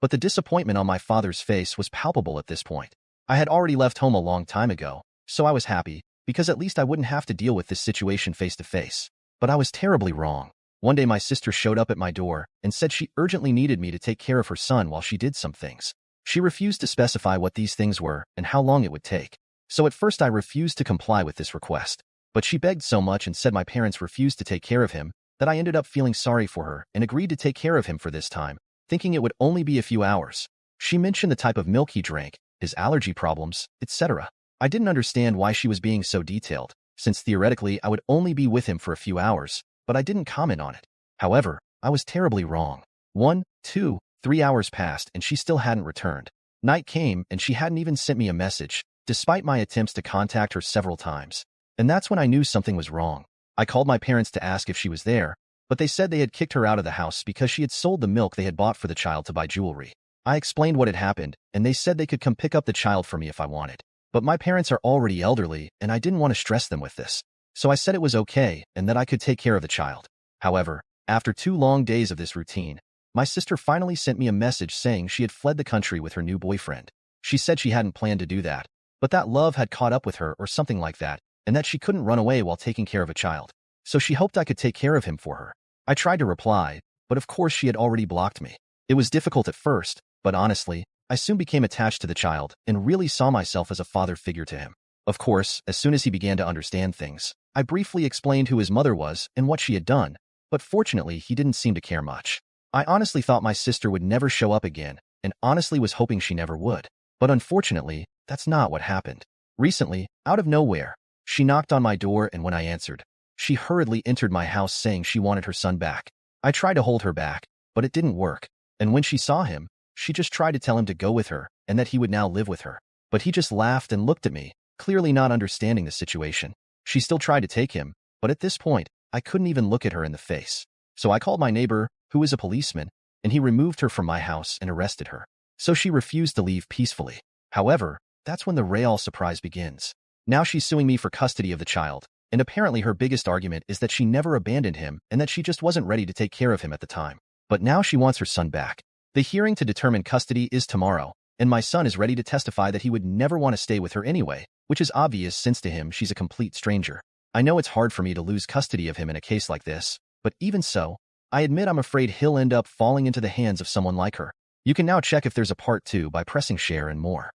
But the disappointment on my father's face was palpable at this point. I had already left home a long time ago, so I was happy, because at least I wouldn't have to deal with this situation face to face. But I was terribly wrong. One day my sister showed up at my door and said she urgently needed me to take care of her son while she did some things. She refused to specify what these things were and how long it would take. So at first I refused to comply with this request. But she begged so much and said my parents refused to take care of him that I ended up feeling sorry for her and agreed to take care of him for this time, thinking it would only be a few hours. She mentioned the type of milk he drank, his allergy problems, etc. I didn't understand why she was being so detailed, since theoretically I would only be with him for a few hours, but I didn't comment on it. However, I was terribly wrong. 1, 2, 3 hours passed and she still hadn't returned. Night came and she hadn't even sent me a message, despite my attempts to contact her several times. And that's when I knew something was wrong. I called my parents to ask if she was there, but they said they had kicked her out of the house because she had sold the milk they had bought for the child to buy jewelry. I explained what had happened, and they said they could come pick up the child for me if I wanted. But my parents are already elderly, and I didn't want to stress them with this. So I said it was okay and that I could take care of the child. However, after 2 long days of this routine, my sister finally sent me a message saying she had fled the country with her new boyfriend. She said she hadn't planned to do that, but that love had caught up with her or something like that, and that she couldn't run away while taking care of a child. So she hoped I could take care of him for her. I tried to reply, but of course she had already blocked me. It was difficult at first, but honestly, I soon became attached to the child and really saw myself as a father figure to him. Of course, as soon as he began to understand things, I briefly explained who his mother was and what she had done, but fortunately he didn't seem to care much. I honestly thought my sister would never show up again, and honestly was hoping she never would. But unfortunately, that's not what happened. Recently, out of nowhere, she knocked on my door, and when I answered, she hurriedly entered my house saying she wanted her son back. I tried to hold her back, but it didn't work, and when she saw him, she just tried to tell him to go with her and that he would now live with her. But he just laughed and looked at me, clearly not understanding the situation. She still tried to take him, but at this point, I couldn't even look at her in the face. So I called my neighbor, who is a policeman, and he removed her from my house and arrested her. So she refused to leave peacefully. However, that's when the real surprise begins. Now she's suing me for custody of the child, and apparently her biggest argument is that she never abandoned him and that she just wasn't ready to take care of him at the time. But now she wants her son back. The hearing to determine custody is tomorrow, and my son is ready to testify that he would never want to stay with her anyway, which is obvious since to him she's a complete stranger. I know it's hard for me to lose custody of him in a case like this, but even so, I admit I'm afraid he'll end up falling into the hands of someone like her. You can now check if there's a part 2 by pressing share and more.